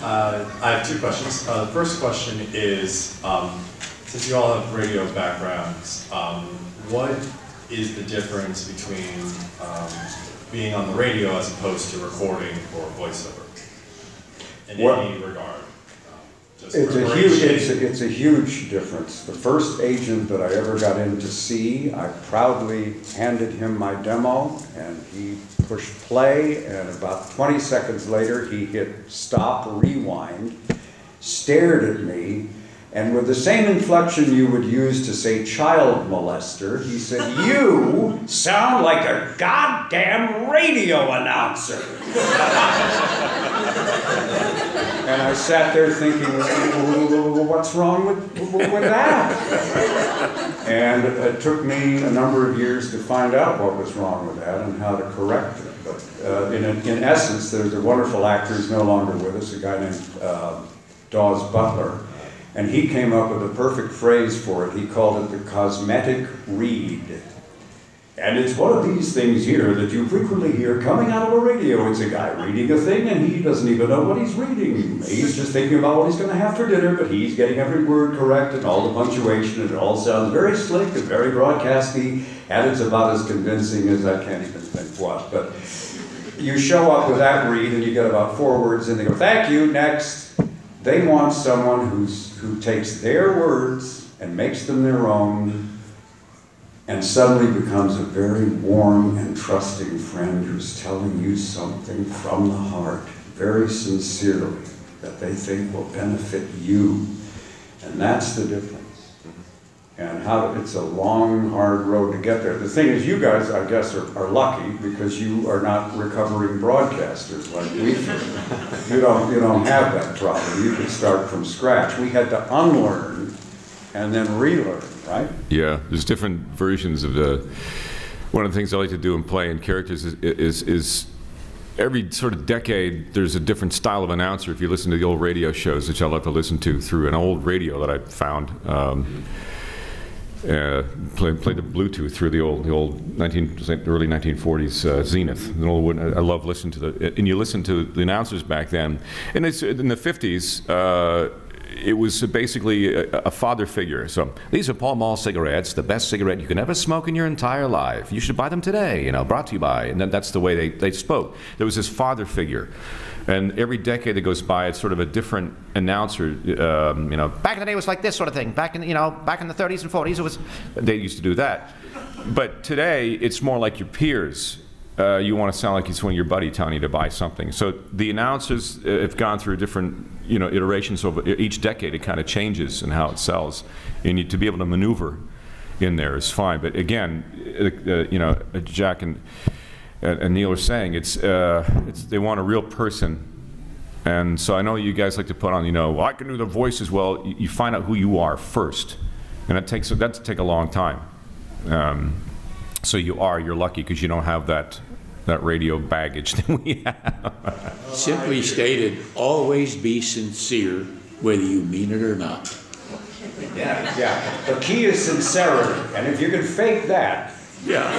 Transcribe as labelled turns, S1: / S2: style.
S1: I have two questions. The first question is, since you all have radio backgrounds, what is the difference between being on the radio as opposed to recording or voiceover in any regard?
S2: It's a huge difference. The first agent that I ever got in to see, I proudly handed him my demo, and he pushed play, and about 20 seconds later he hit stop rewind, stared at me, and with the same inflection you would use to say child molester, he said, "You sound like a goddamn radio announcer." And I sat there thinking, what's wrong with that? And it took me a number of years to find out what was wrong with that and how to correct it. But in essence, there's a wonderful actor who's no longer with us, a guy named Dawes Butler. And he came up with a perfect phrase for it. He called it the cosmetic read. And it's one of these things here that you frequently hear coming out of a radio. It's a guy reading a thing and he doesn't even know what he's reading. He's just thinking about what he's going to have for dinner, but he's getting every word correct and all the punctuation, and it all sounds very slick and very broadcasty, and it's about as convincing as I can't even think what. But you show up with that read and you get about 4 words and they go, "Thank you, next." They want someone who takes their words and makes them their own, and suddenly becomes a very warm and trusting friend who's telling you something from the heart, very sincerely, that they think will benefit you. And that's the difference. And it's a long, hard road to get there. The thing is, you guys, I guess, are lucky because you are not recovering broadcasters like we do. You don't have that problem. You can start from scratch. We had to unlearn and then relearn. Right?
S3: Yeah, there's different versions of one of the things I like to do in play in characters is every sort of decade there's a different style of announcer. If you listen to the old radio shows, which I love to listen to through an old radio that I found, play the Bluetooth through the old early 1940s Zenith. An old one. I love listening to and you listen to the announcers back then, and it's in the 50s. It was basically a father figure. So these are Pall Mall cigarettes, the best cigarette you can ever smoke in your entire life. You should buy them today, brought to you by. And that's the way they spoke. There was this father figure. And every decade that goes by, it's sort of a different announcer. Back in the day it was like this sort of thing. Back in the 30s and 40s, they used to do that. But today, it's more like your peers. You want to sound like it's one of your buddy telling you to buy something. So the announcers have gone through different iterations over each decade. It kind of changes in how it sells. And to be able to maneuver in there is fine. But again, Jack and Neil are saying they want a real person. And so I know you guys like to put on, well, I can do the voices. Well, you find out who you are first. And that takes a long time. So you're lucky because you don't have that radio baggage that we have.
S4: Simply stated, always be sincere, whether you mean it or not.
S2: Yeah. The key is sincerity, and if you can fake that.
S4: Yeah.